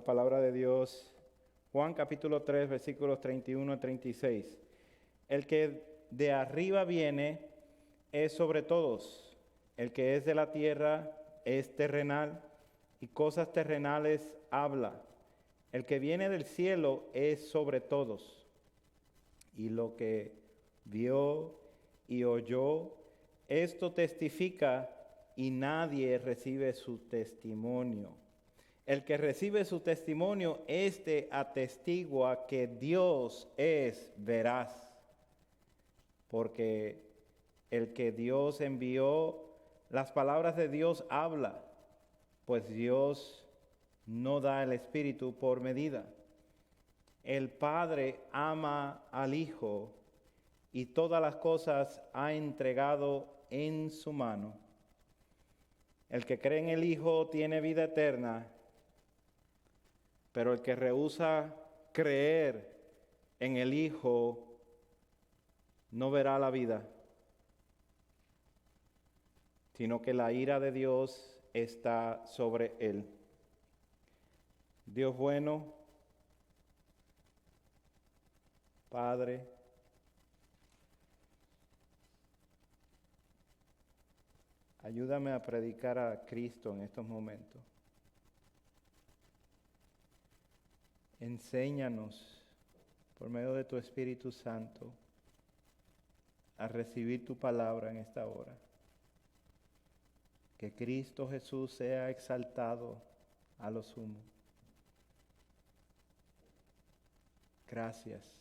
palabra de Dios, Juan capítulo 3, versículos 31 a 36. El que de arriba viene es sobre todos. El que es de la tierra es terrenal y cosas terrenales habla. El que viene del cielo es sobre todos. Y lo que vio y oyó, esto testifica y nadie recibe su testimonio. El que recibe su testimonio, este atestigua que Dios es veraz. Porque el que Dios envió, las palabras de Dios habla, pues Dios no da el Espíritu por medida. El Padre ama al Hijo y todas las cosas ha entregado en su mano. El que cree en el Hijo tiene vida eterna, pero el que rehúsa creer en el Hijo no verá la vida, sino que la ira de Dios está sobre él. Dios bueno, Padre, ayúdame a predicar a Cristo en estos momentos. Enséñanos por medio de tu Espíritu Santo a recibir tu palabra en esta hora. Que Cristo Jesús sea exaltado a lo sumo. Gracias.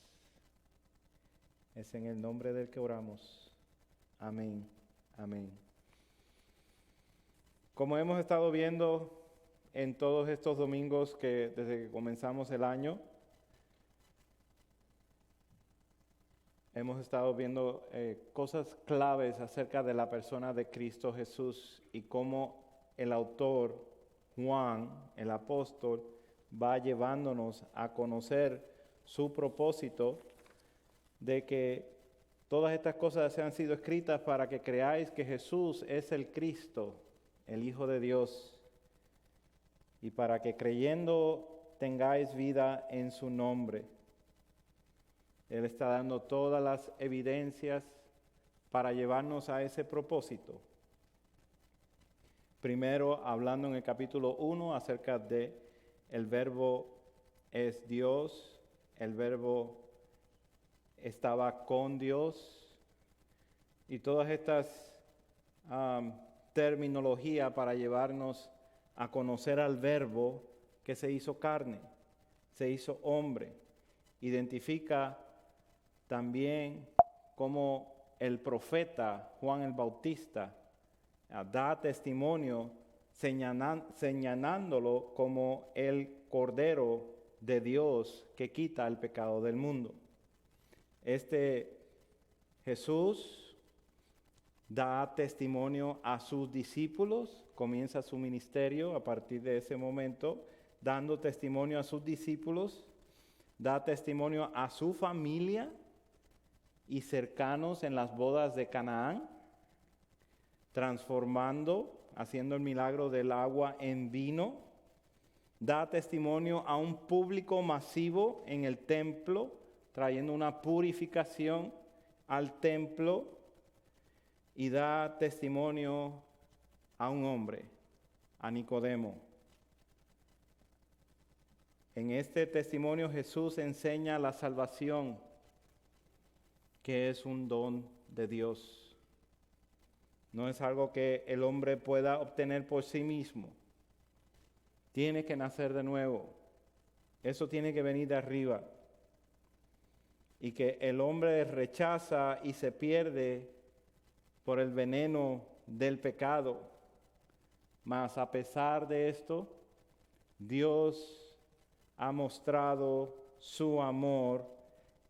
Es en el nombre del que oramos. Amén. Amén. Como hemos estado viendo en todos estos domingos que desde que comenzamos el año, hemos estado viendo cosas claves acerca de la persona de Cristo Jesús y cómo el autor Juan, el apóstol, va llevándonos a conocer su propósito de que todas estas cosas se han sido escritas para que creáis que Jesús es el Cristo, el Hijo de Dios, y para que creyendo tengáis vida en su nombre. Él está dando todas las evidencias para llevarnos a ese propósito. Primero, hablando en el capítulo 1 acerca de el verbo es Dios, el verbo estaba con Dios, y todas estas terminología para llevarnos a conocer al verbo que se hizo carne, se hizo hombre. Identifica también cómo el profeta Juan el Bautista da testimonio señalándolo como el Cordero de Dios que quita el pecado del mundo. Este Jesús da testimonio a sus discípulos, comienza su ministerio a partir de ese momento, dando testimonio a sus discípulos, da testimonio a su familia y cercanos en las bodas de Canaán, transformando, haciendo el milagro del agua en vino, da testimonio a un público masivo en el templo, trayendo una purificación al templo, y da testimonio a un hombre, a Nicodemo. En este testimonio Jesús enseña la salvación, que es un don de Dios. No es algo que el hombre pueda obtener por sí mismo. Tiene que nacer de nuevo. Eso tiene que venir de arriba. Y que el hombre rechaza y se pierde por el veneno del pecado. Mas a pesar de esto, Dios ha mostrado su amor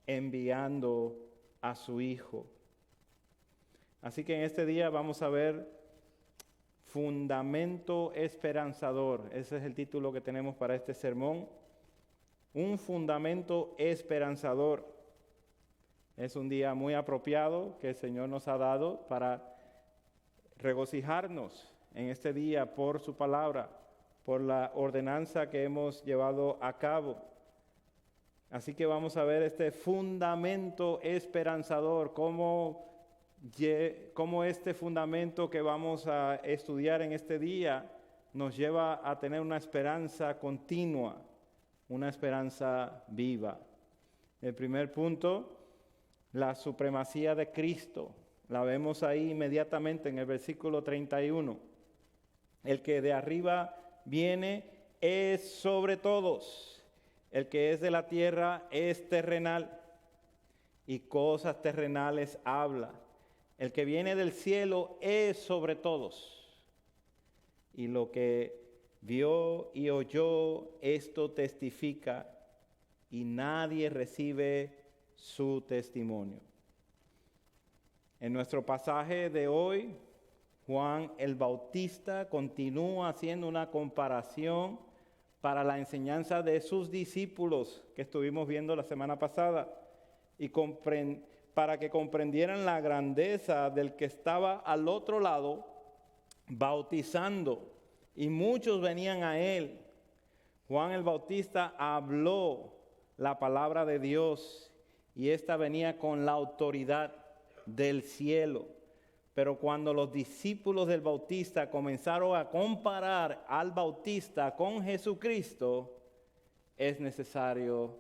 enviando a su Hijo. Así que en este día vamos a ver fundamento esperanzador. Ese es el título que tenemos para este sermón. Un fundamento esperanzador. Es un día muy apropiado que el Señor nos ha dado para regocijarnos en este día por su palabra, por la ordenanza que hemos llevado a cabo. Así que vamos a ver este fundamento esperanzador, cómo este fundamento que vamos a estudiar en este día nos lleva a tener una esperanza continua, una esperanza viva. El primer punto, la supremacía de Cristo. La vemos ahí inmediatamente en el versículo 31. El que de arriba viene es sobre todos. El que es de la tierra es terrenal y cosas terrenales habla. El que viene del cielo es sobre todos. Y lo que vio y oyó, esto testifica, y nadie recibe su testimonio. En nuestro pasaje de hoy, Juan el Bautista continúa haciendo una comparación para la enseñanza de sus discípulos que estuvimos viendo la semana pasada y para que comprendieran la grandeza del que estaba al otro lado bautizando, y muchos venían a él. Juan el Bautista habló la palabra de Dios y esta venía con la autoridad del cielo. Pero cuando los discípulos del Bautista comenzaron a comparar al Bautista con Jesucristo, es necesario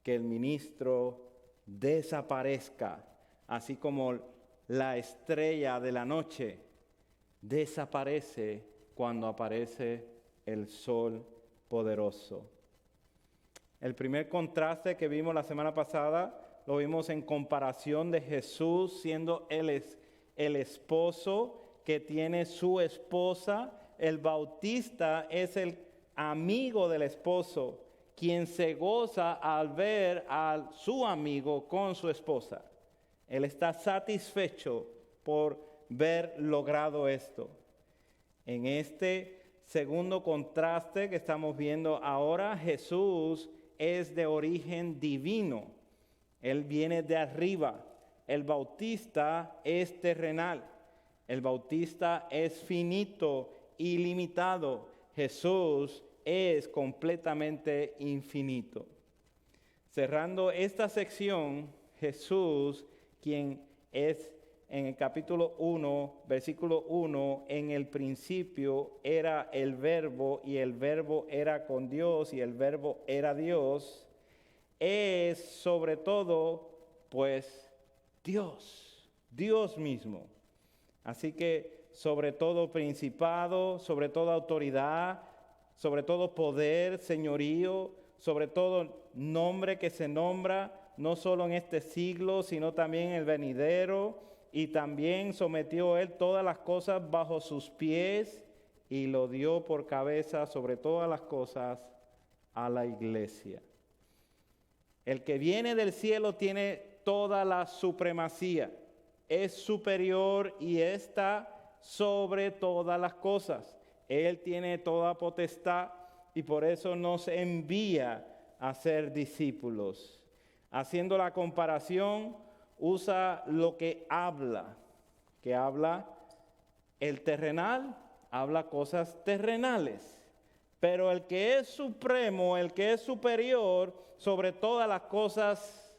que el ministro desaparezca, así como la estrella de la noche desaparece cuando aparece el sol poderoso. El primer contraste que vimos la semana pasada lo vimos en comparación de Jesús siendo el esposo que tiene su esposa. El Bautista es el amigo del esposo, quien se goza al ver a su amigo con su esposa. Él está satisfecho por ver logrado esto. En este segundo contraste que estamos viendo ahora, Jesús es de origen divino. Él viene de arriba. El Bautista es terrenal. El Bautista es finito, ilimitado. Jesús es completamente infinito. Cerrando esta sección, Jesús, quien es en el capítulo 1, versículo 1, en el principio era el Verbo, y el Verbo era con Dios, y el Verbo era Dios, es sobre todo, pues, Dios mismo. Así que sobre todo principado, sobre toda autoridad, sobre todo poder, señorío, sobre todo nombre que se nombra, no solo en este siglo, sino también en el venidero, y también sometió él todas las cosas bajo sus pies y lo dio por cabeza sobre todas las cosas a la iglesia. El que viene del cielo tiene toda la supremacía, es superior y está sobre todas las cosas. Él tiene toda potestad y por eso nos envía a ser discípulos. Haciendo la comparación, usa lo que habla el terrenal, habla cosas terrenales. Pero el que es supremo, el que es superior sobre todas las cosas,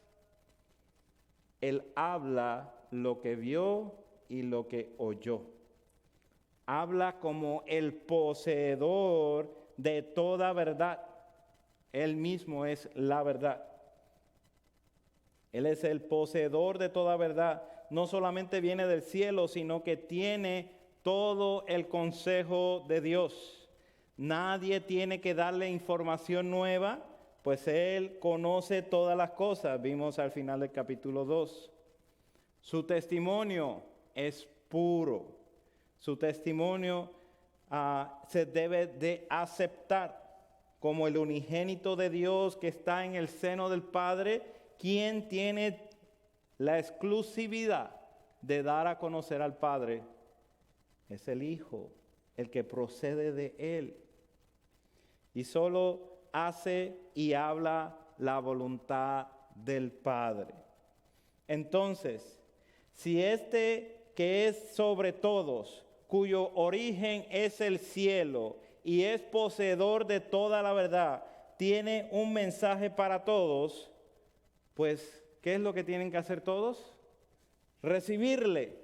él habla lo que vio y lo que oyó. Habla como el poseedor de toda verdad. Él mismo es la verdad. Él es el poseedor de toda verdad. No solamente viene del cielo, sino que tiene todo el consejo de Dios. Nadie tiene que darle información nueva, pues Él conoce todas las cosas. Vimos al final del capítulo 2. Su testimonio es puro. Su testimonio se debe de aceptar como el unigénito de Dios que está en el seno del Padre, quien tiene la exclusividad de dar a conocer al Padre. Es el Hijo, el que procede de Él. Y solo hace y habla la voluntad del Padre. Entonces, si este que es sobre todos, cuyo origen es el cielo, y es poseedor de toda la verdad, tiene un mensaje para todos, pues, ¿qué es lo que tienen que hacer todos? Recibirle,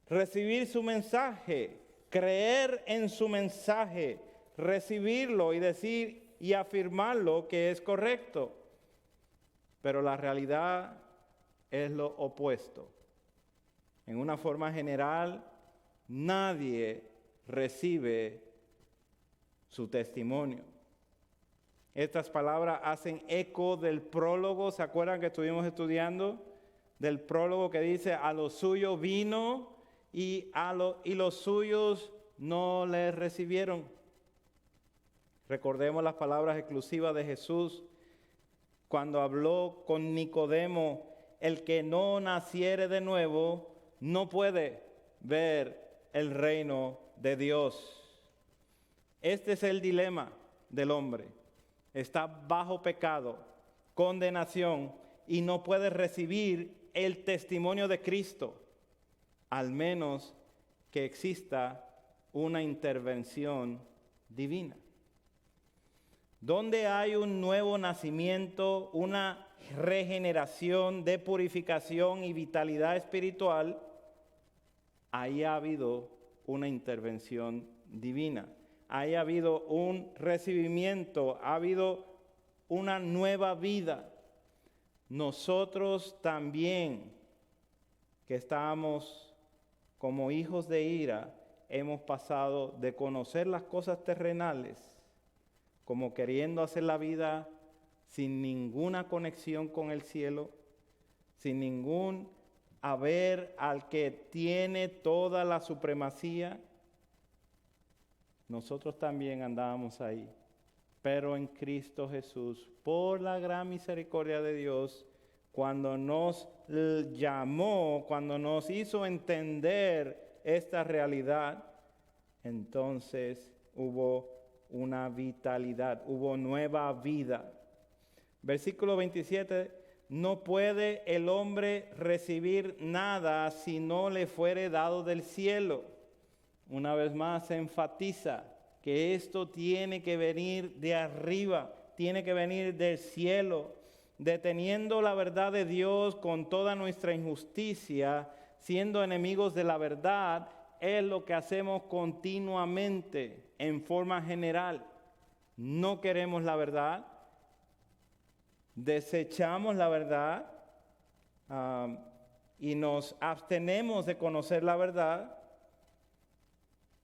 recibir su mensaje, creer en su mensaje, recibirlo y decir y afirmarlo que es correcto. Pero la realidad es lo opuesto. En una forma general, nadie recibe su testimonio. Estas palabras hacen eco del prólogo. ¿Se acuerdan que estuvimos estudiando? Del prólogo que dice, a los suyos vino y los suyos no le recibieron. Recordemos las palabras exclusivas de Jesús cuando habló con Nicodemo: el que no naciere de nuevo no puede ver el reino de Dios. Este es el dilema del hombre. Está bajo pecado, condenación, y no puede recibir el testimonio de Cristo, al menos que exista una intervención divina. Donde hay un nuevo nacimiento, una regeneración de purificación y vitalidad espiritual, ahí ha habido una intervención divina. Ahí ha habido un recibimiento, ha habido una nueva vida. Nosotros también, que estábamos como hijos de ira, hemos pasado de conocer las cosas terrenales, como queriendo hacer la vida sin ninguna conexión con el cielo, sin ningún haber al que tiene toda la supremacía. Nosotros también andábamos ahí, pero en Cristo Jesús, por la gran misericordia de Dios, cuando nos llamó, cuando nos hizo entender esta realidad, entonces hubo una vitalidad, hubo nueva vida. Versículo 27, no puede el hombre recibir nada si no le fuere dado del cielo. Una vez más se enfatiza que esto tiene que venir de arriba, tiene que venir del cielo. Deteniendo la verdad de Dios con toda nuestra injusticia, siendo enemigos de la verdad, es lo que hacemos continuamente en forma general. No queremos la verdad, desechamos la verdad y nos abstenemos de conocer la verdad,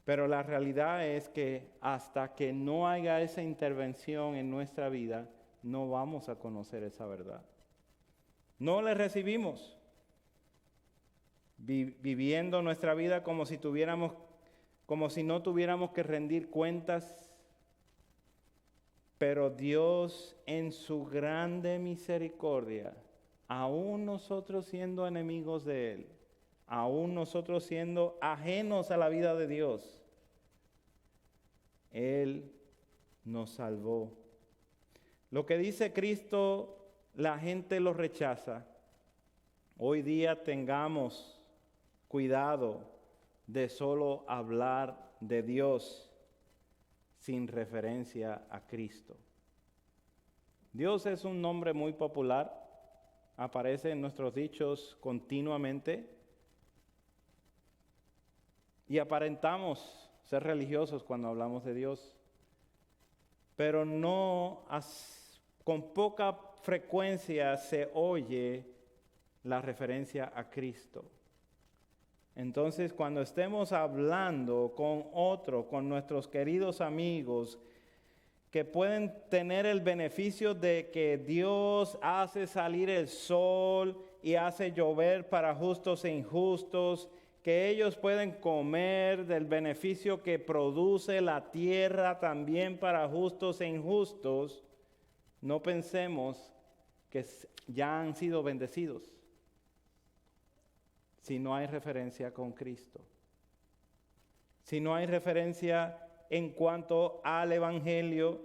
pero la realidad es que hasta que no haya esa intervención en nuestra vida, no vamos a conocer esa verdad. No le recibimos, viviendo nuestra vida como si no tuviéramos que rendir cuentas. Pero Dios, en su grande misericordia, aún nosotros siendo enemigos de Él, aún nosotros siendo ajenos a la vida de Dios, Él nos salvó. Lo que dice Cristo, la gente lo rechaza. Hoy día tengamos cuidado de solo hablar de Dios sin referencia a Cristo. Dios es un nombre muy popular, aparece en nuestros dichos continuamente y aparentamos ser religiosos cuando hablamos de Dios, pero con poca frecuencia se oye la referencia a Cristo. Entonces, cuando estemos hablando con otro, con nuestros queridos amigos, que pueden tener el beneficio de que Dios hace salir el sol y hace llover para justos e injustos, que ellos pueden comer del beneficio que produce la tierra también para justos e injustos, no pensemos que ya han sido bendecidos si no hay referencia con Cristo. Si no hay referencia en cuanto al Evangelio,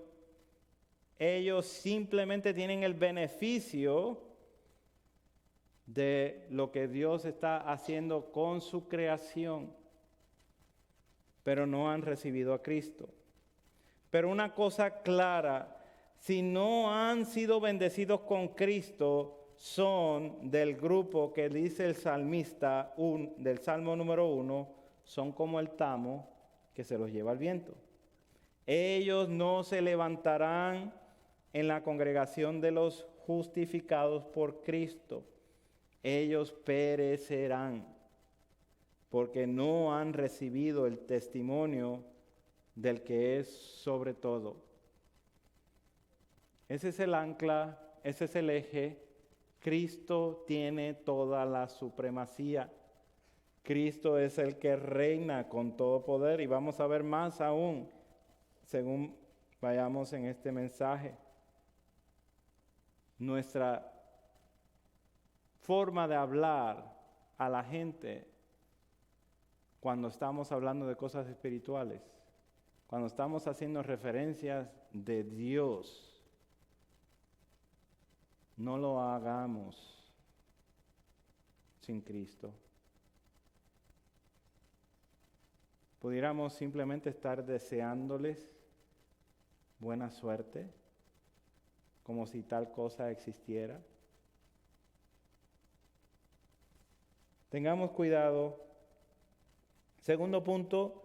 ellos simplemente tienen el beneficio de lo que Dios está haciendo con su creación, pero no han recibido a Cristo. Pero una cosa clara, si no han sido bendecidos con Cristo, son del grupo que dice el salmista del Salmo número 1, son como el tamo que se los lleva el viento. Ellos no se levantarán en la congregación de los justificados por Cristo. Ellos perecerán porque no han recibido el testimonio del que es sobre todo. Ese es el ancla, ese es el eje. Cristo tiene toda la supremacía. Cristo es el que reina con todo poder, y vamos a ver más aún según vayamos en este mensaje. Nuestra forma de hablar a la gente cuando estamos hablando de cosas espirituales, cuando estamos haciendo referencias de Dios, no lo hagamos sin Cristo. Pudiéramos simplemente estar deseándoles buena suerte, como si tal cosa existiera. Tengamos cuidado. Segundo punto,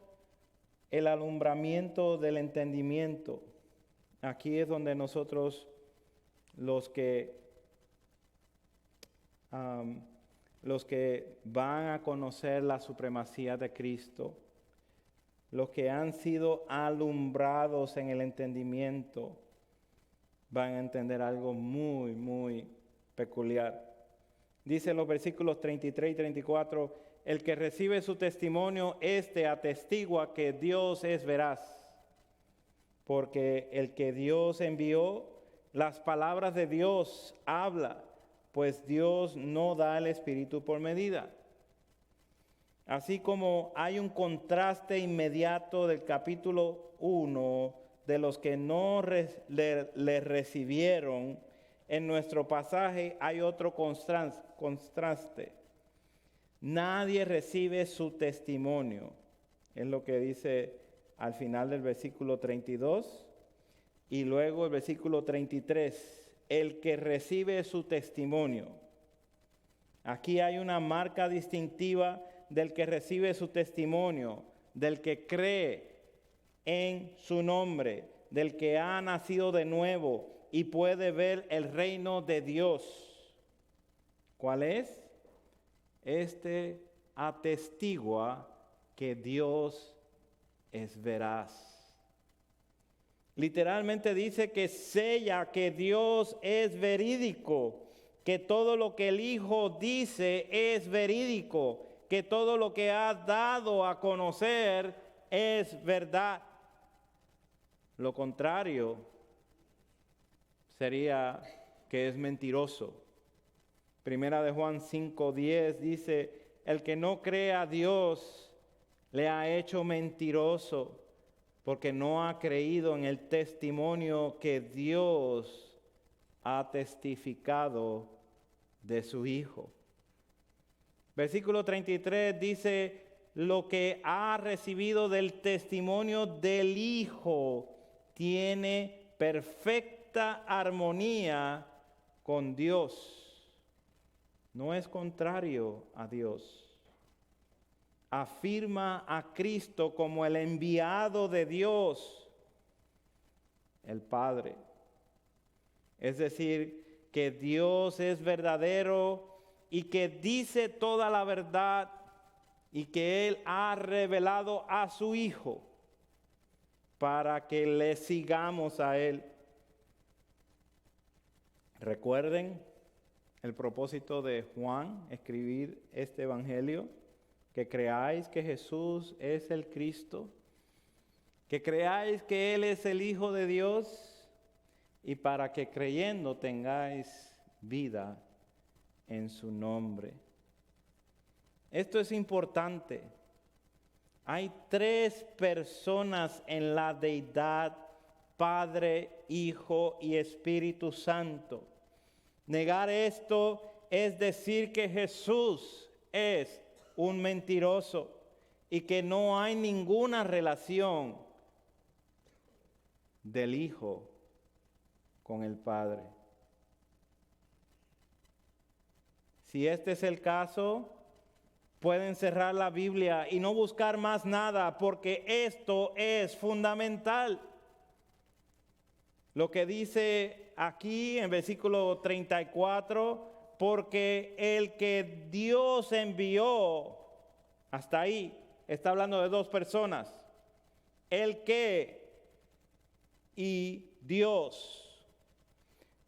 el alumbramiento del entendimiento. Aquí es donde nosotros, los que van a conocer la supremacía de Cristo, los que han sido alumbrados en el entendimiento, van a entender algo muy, muy peculiar. Dice en los versículos 33 y 34, el que recibe su testimonio, atestigua que Dios es veraz, porque el que Dios envió, las palabras de Dios habla, pues Dios no da el Espíritu por medida. Así como hay un contraste inmediato del capítulo 1 de los que no le recibieron, en nuestro pasaje hay otro contraste. Nadie recibe su testimonio. Es lo que dice al final del versículo 32 y luego el versículo 33. El que recibe su testimonio. Aquí hay una marca distintiva del que recibe su testimonio, del que cree en su nombre, del que ha nacido de nuevo y puede ver el reino de Dios. ¿Cuál es? Atestigua que Dios es veraz. Literalmente dice que sella que Dios es verídico, que todo lo que el Hijo dice es verídico, que todo lo que ha dado a conocer es verdad. Lo contrario sería que es mentiroso. Primera de Juan 5:10 dice, el que no cree a Dios le ha hecho mentiroso, porque no ha creído en el testimonio que Dios ha testificado de su Hijo. Versículo 33 dice, lo que ha recibido del testimonio del Hijo tiene perfecta armonía con Dios. No es contrario a Dios. Afirma a Cristo como el enviado de Dios, el Padre. Es decir, que Dios es verdadero y que dice toda la verdad y que Él ha revelado a su Hijo para que le sigamos a Él. Recuerden el propósito de Juan, escribir este evangelio, que creáis que Jesús es el Cristo, que creáis que Él es el Hijo de Dios y para que creyendo tengáis vida en su nombre. Esto es importante. Hay 3 personas en la deidad, Padre, Hijo y Espíritu Santo. Negar esto es decir que Jesús es un mentiroso y que no hay ninguna relación del Hijo con el Padre. Si este es el caso, pueden cerrar la Biblia y no buscar más nada, porque esto es fundamental. Lo que dice aquí en versículo 34, porque el que Dios envió, hasta ahí está hablando de dos personas, el que y Dios.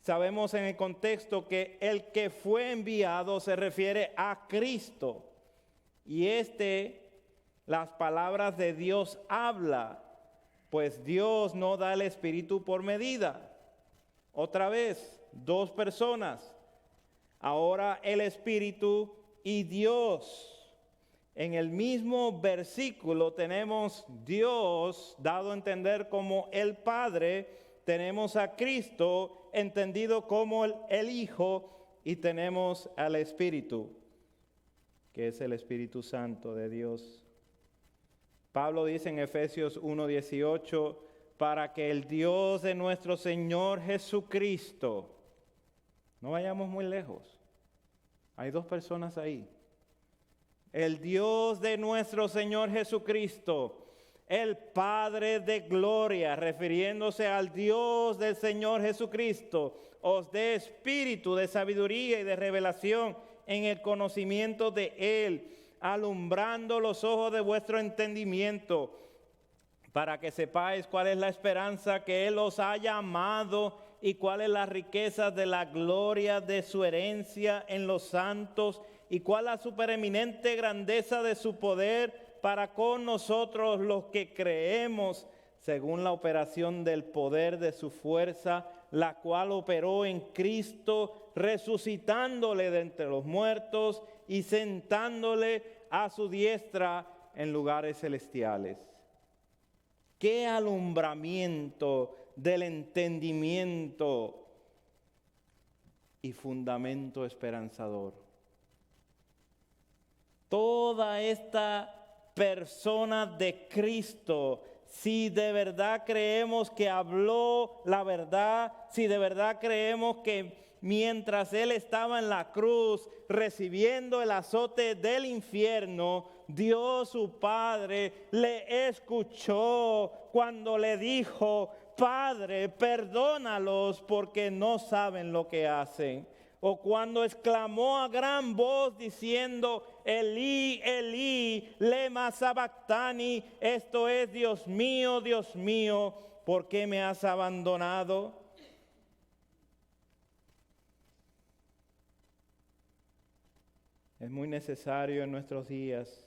Sabemos en el contexto que el que fue enviado se refiere a Cristo. Y las palabras de Dios habla, pues Dios no da el Espíritu por medida. Otra vez, dos personas. Ahora el Espíritu y Dios. En el mismo versículo tenemos Dios dado a entender como el Padre, tenemos a Cristo entendido como el Hijo y tenemos al Espíritu, que es el Espíritu Santo de Dios. Pablo dice en Efesios 1:18, para que el Dios de nuestro Señor Jesucristo, no vayamos muy lejos, hay dos personas ahí, el Dios de nuestro Señor Jesucristo, el Padre de gloria, refiriéndose al Dios del Señor Jesucristo, os dé espíritu de sabiduría y de revelación en el conocimiento de Él, alumbrando los ojos de vuestro entendimiento, para que sepáis cuál es la esperanza que Él os ha llamado y cuál es la riqueza de la gloria de su herencia en los santos y cuál la supereminente grandeza de su poder para con nosotros los que creemos, según la operación del poder de su fuerza, la cual operó en Cristo, resucitándole de entre los muertos y sentándole a su diestra en lugares celestiales. ¡Qué alumbramiento del entendimiento y fundamento esperanzador! Toda esta persona de Cristo, si de verdad creemos que habló la verdad, si de verdad creemos que mientras Él estaba en la cruz recibiendo el azote del infierno, Dios su Padre le escuchó cuando le dijo, Padre, perdónalos porque no saben lo que hacen. O cuando exclamó a gran voz diciendo, Elí, Elí, lema sabactani, esto es, Dios mío, ¿por qué me has abandonado? Es muy necesario en nuestros días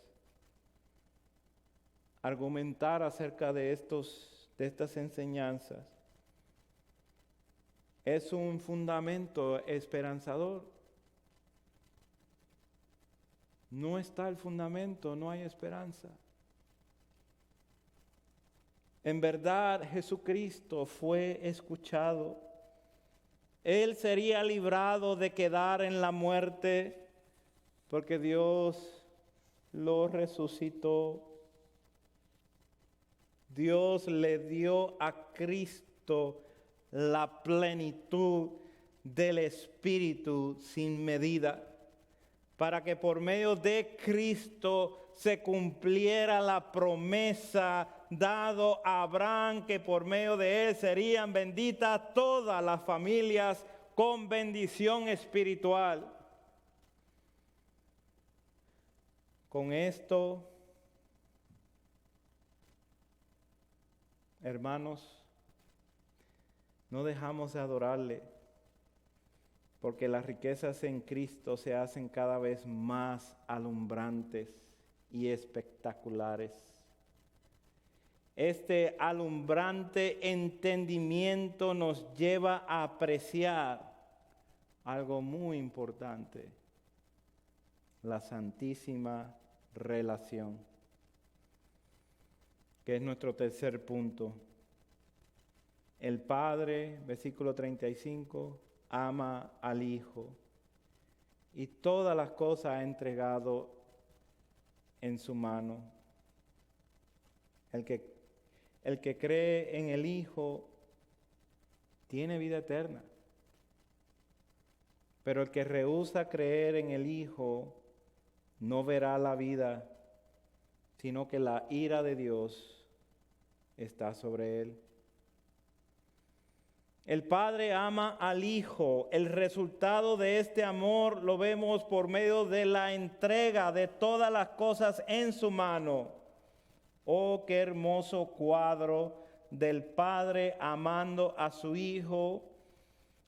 argumentar acerca de estas enseñanzas. Es un fundamento esperanzador. No está el fundamento, no hay esperanza. En verdad, Jesucristo fue escuchado. Él sería librado de quedar en la muerte porque Dios lo resucitó. Dios le dio a Cristo la plenitud del Espíritu sin medida, para que por medio de Cristo se cumpliera la promesa dado a Abraham, que por medio de él serían benditas todas las familias con bendición espiritual. Con esto, hermanos, no dejamos de adorarle, porque las riquezas en Cristo se hacen cada vez más alumbrantes y espectaculares. Este alumbrante entendimiento nos lleva a apreciar algo muy importante: la santísima relación, que es nuestro tercer punto. El Padre, versículo 35, ama al Hijo y todas las cosas ha entregado en su mano. El que cree en el Hijo tiene vida eterna. Pero el que rehúsa creer en el Hijo no verá la vida, sino que la ira de Dios está sobre él. El Padre ama al Hijo. El resultado de este amor lo vemos por medio de la entrega de todas las cosas en su mano. Oh, qué hermoso cuadro del Padre amando a su Hijo.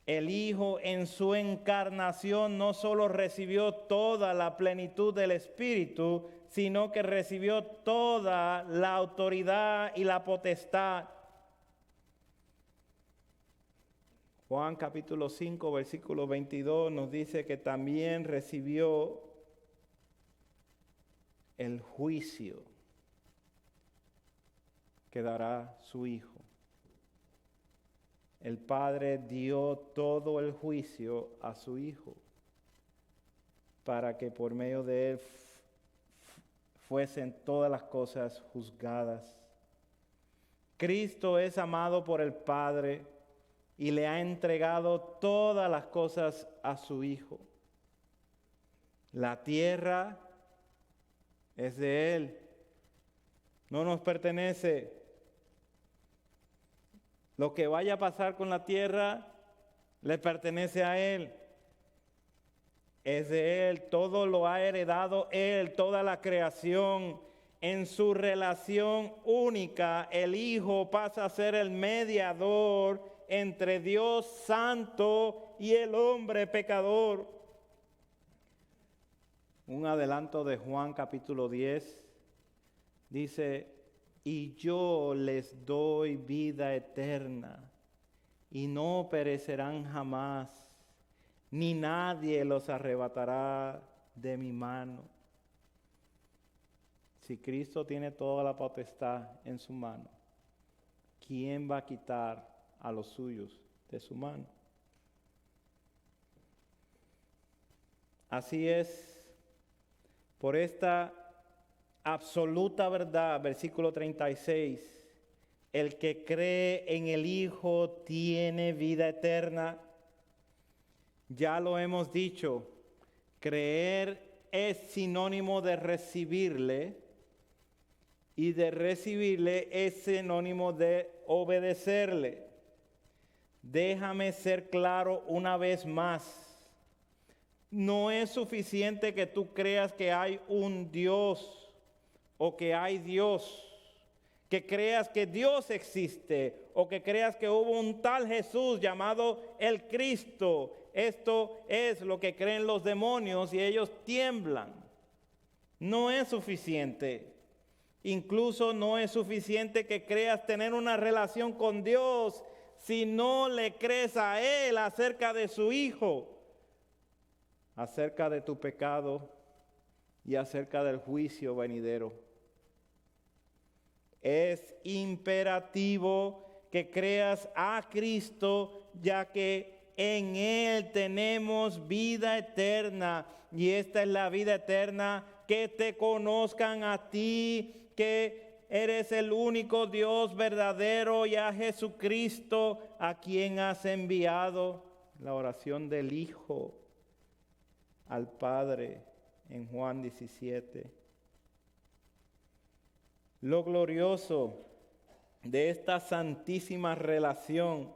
El Hijo en su encarnación no solo recibió toda la plenitud del Espíritu, sino que recibió toda la autoridad y la potestad. Juan capítulo 5, versículo 22 nos dice que también recibió el juicio que dará su Hijo. El Padre dio todo el juicio a su Hijo para que por medio de él fuesen todas las cosas juzgadas. Cristo es amado por el Padre y le ha entregado todas las cosas a su Hijo. La tierra es de Él, no nos pertenece. Lo que vaya a pasar con la tierra le pertenece a Él. Es de Él, todo lo ha heredado Él, toda la creación. En su relación única, el Hijo pasa a ser el mediador entre Dios santo y el hombre pecador. Un adelanto de Juan capítulo 10 dice: y yo les doy vida eterna, y no perecerán jamás, ni nadie los arrebatará de mi mano. Si Cristo tiene toda la potestad en su mano, ¿quién va a quitar a los suyos de su mano? Así es, por esta absoluta verdad, versículo 36, el que cree en el Hijo tiene vida eterna. Ya lo hemos dicho, creer es sinónimo de recibirle, y de recibirle es sinónimo de obedecerle. Déjame ser claro una vez más. No es suficiente que tú creas que hay un Dios o que hay Dios, que creas que Dios existe o que creas que hubo un tal Jesús llamado el Cristo. Esto es lo que creen los demonios y ellos tiemblan. No es suficiente. Incluso no es suficiente que creas tener una relación con Dios si no le crees a Él acerca de su Hijo, acerca de tu pecado y acerca del juicio venidero. Es imperativo que creas a Cristo, ya que en Él tenemos vida eterna, y esta es la vida eterna, que te conozcan a ti, que eres el único Dios verdadero, y a Jesucristo a quien has enviado. La oración del Hijo al Padre en Juan 17. Lo glorioso de esta santísima relación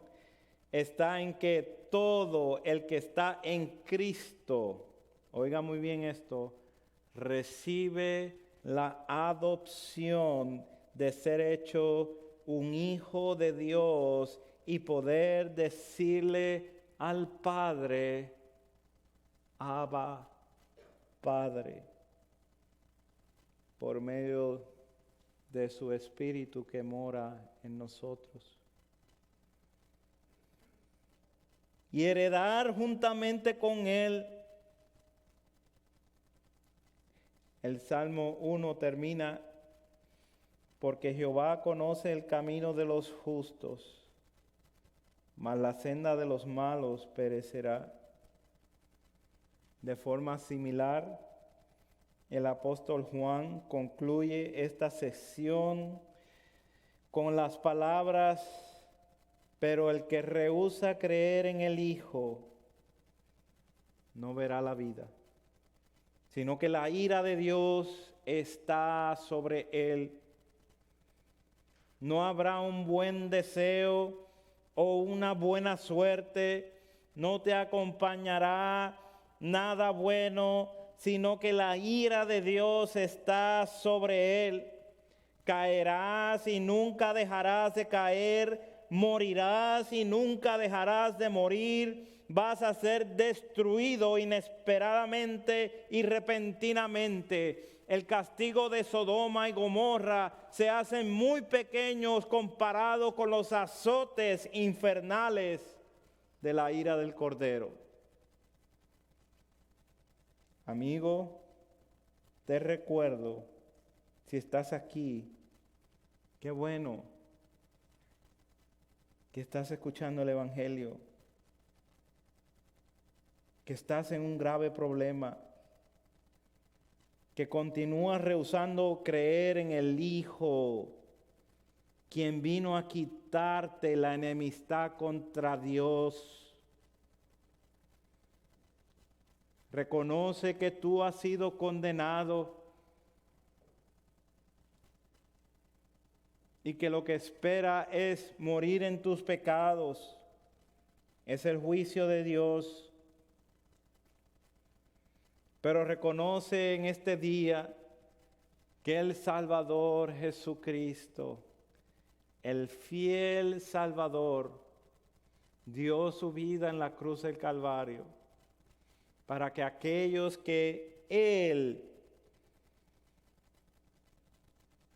está en que todo el que está en Cristo, oiga muy bien esto, recibe la adopción de ser hecho un hijo de Dios y poder decirle al Padre: Abba, Padre, por medio de su Espíritu que mora en nosotros. Y heredar juntamente con Él. El Salmo 1 termina: porque Jehová conoce el camino de los justos, mas la senda de los malos perecerá. De forma similar, el apóstol Juan concluye esta sección con las palabras: Pero el que rehúsa creer en el Hijo no verá la vida, sino que la ira de Dios está sobre él. No habrá un buen deseo o una buena suerte, no te acompañará nada bueno, sino que la ira de Dios está sobre él. Caerás y nunca dejarás de caer, morirás y nunca dejarás de morir, vas a ser destruido inesperadamente y repentinamente. El castigo de Sodoma y Gomorra se hacen muy pequeños comparado con los azotes infernales de la ira del Cordero. Amigo, te recuerdo, si estás aquí, qué bueno que estás escuchando el Evangelio, que estás en un grave problema, que continúas rehusando creer en el Hijo, quien vino a quitarte la enemistad contra Dios. Reconoce que tú has sido condenado y que lo que espera es morir en tus pecados. Es el juicio de Dios. Pero reconoce en este día que el Salvador Jesucristo, el fiel Salvador, dio su vida en la cruz del Calvario para que aquellos que Él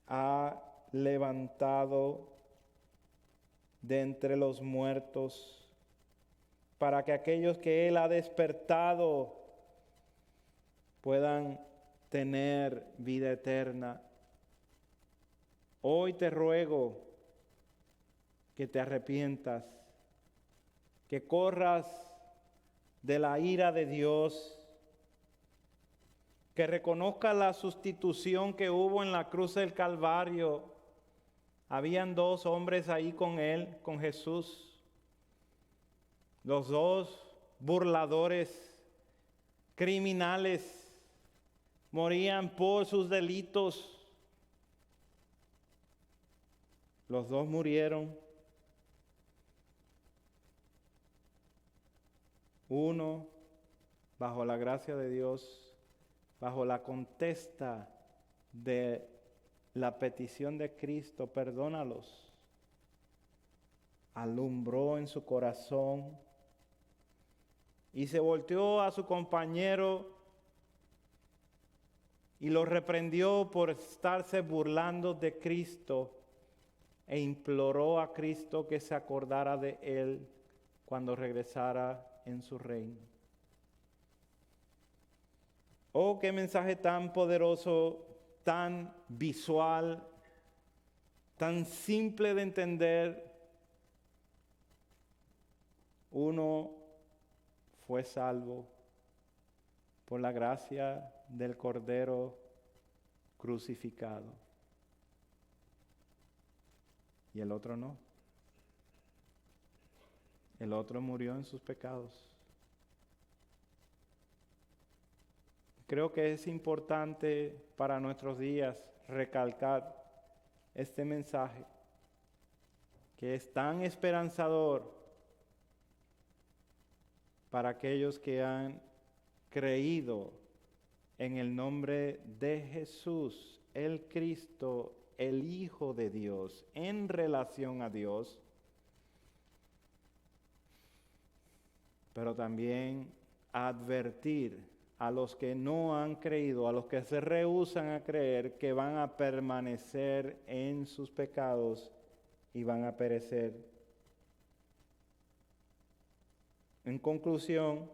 ha levantado de entre los muertos, para que aquellos que Él ha despertado puedan tener vida eterna. Hoy te ruego que te arrepientas, que corras de la ira de Dios, que reconozcas la sustitución que hubo en la cruz del Calvario. Habían dos hombres ahí con Él, con Jesús, los dos burladores, criminales, morían por sus delitos. Los dos murieron. Uno bajo la gracia de Dios, bajo la contesta de la petición de Cristo, perdónalos, alumbró en su corazón y se volteó a su compañero y lo reprendió por estarse burlando de Cristo e imploró a Cristo que se acordara de él cuando regresara en su reino. Oh, qué mensaje tan poderoso, tan visual, tan simple de entender. Uno fue salvo por la gracia del Cordero crucificado y el otro no. El otro murió en sus pecados. Creo que es importante para nuestros días recalcar este mensaje que es tan esperanzador para aquellos que han creído en el nombre de Jesús, el Cristo, el Hijo de Dios, en relación a Dios, pero también advertir a los que no han creído, a los que se rehúsan a creer, que van a permanecer en sus pecados y van a perecer. En conclusión,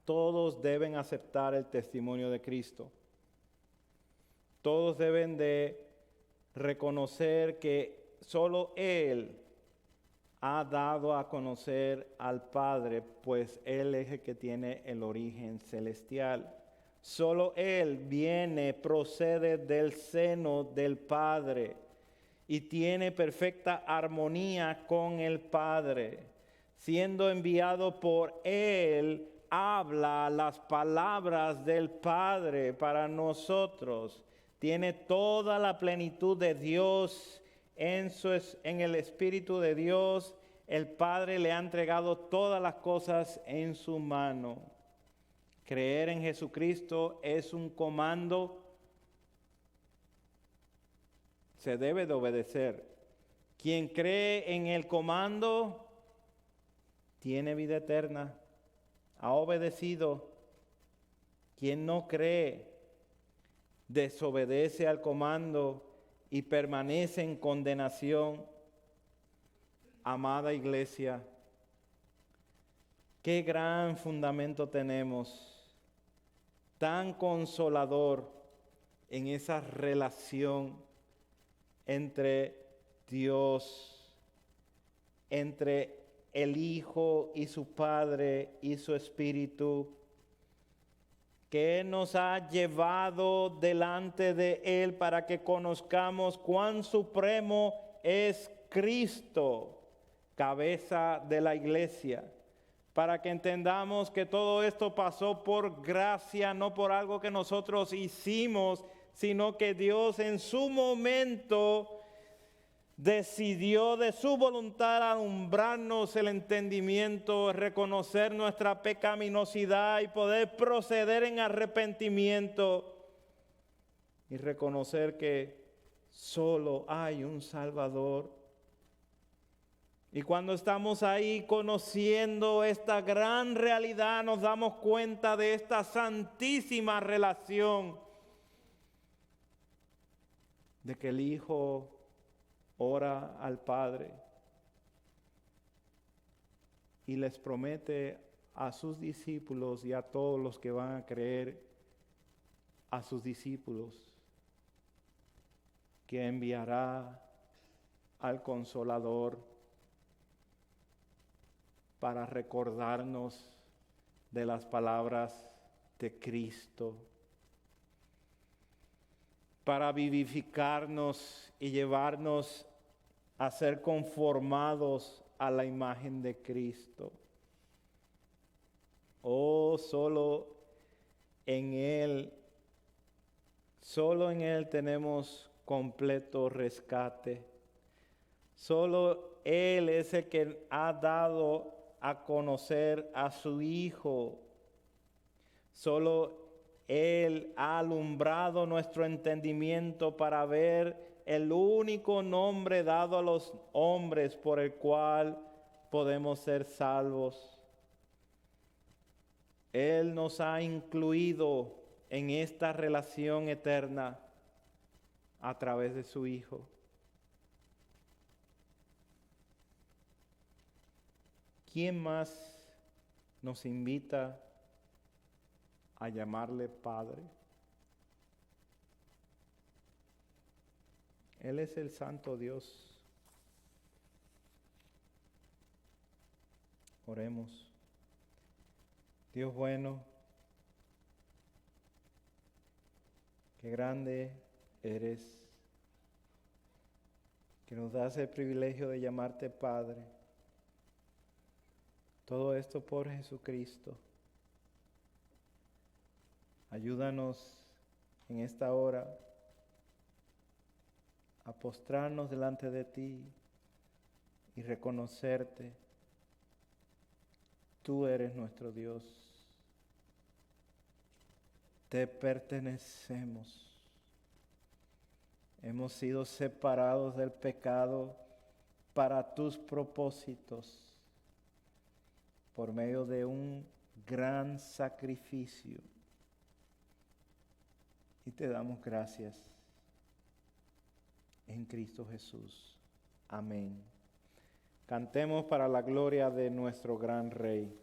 todos deben aceptar el testimonio de Cristo. Todos deben de reconocer que solo Él ha dado a conocer al Padre, pues Él es el que tiene el origen celestial. Solo Él procede del seno del Padre. y tiene perfecta armonía con el Padre. Siendo enviado por Él, habla las palabras del Padre para nosotros. Tiene toda la plenitud de Dios en el Espíritu de Dios. El Padre le ha entregado todas las cosas en su mano. Creer en Jesucristo es un comando. Se debe de obedecer. Quien cree en el comando tiene vida eterna. Ha obedecido. Quien no cree desobedece al comando y permanece en condenación. Amada iglesia, qué gran fundamento tenemos, tan consolador en esa relación entre Dios, entre el Hijo y su Padre y su Espíritu, que Él nos ha llevado delante de Él para que conozcamos cuán supremo es Cristo, cabeza de la iglesia, para que entendamos que todo esto pasó por gracia, no por algo que nosotros hicimos, sino que Dios en su momento decidió de su voluntad alumbrarnos el entendimiento, reconocer nuestra pecaminosidad y poder proceder en arrepentimiento y reconocer que solo hay un Salvador. Y cuando estamos ahí conociendo esta gran realidad, nos damos cuenta de esta santísima relación de que el Hijo ora al Padre y les promete a sus discípulos y a todos los que van a creer a sus discípulos que enviará al Consolador para recordarnos de las palabras de Cristo, para vivificarnos y llevarnos a ser conformados a la imagen de Cristo. Oh, solo en Él tenemos completo rescate. Solo Él es el que ha dado a conocer a su Hijo. Solo Él ha alumbrado nuestro entendimiento para ver el único nombre dado a los hombres por el cual podemos ser salvos. Él nos ha incluido en esta relación eterna a través de su Hijo. ¿Quién más nos invita a llamarle Padre? Él es el Santo Dios. Oremos. Dios bueno, qué grande eres, que nos das el privilegio de llamarte Padre. Todo esto por Jesucristo. Ayúdanos en esta hora a postrarnos delante de ti y reconocerte. Tú eres nuestro Dios. Te pertenecemos. Hemos sido separados del pecado para tus propósitos por medio de un gran sacrificio. Y te damos gracias en Cristo Jesús. Amén. Cantemos para la gloria de nuestro gran Rey.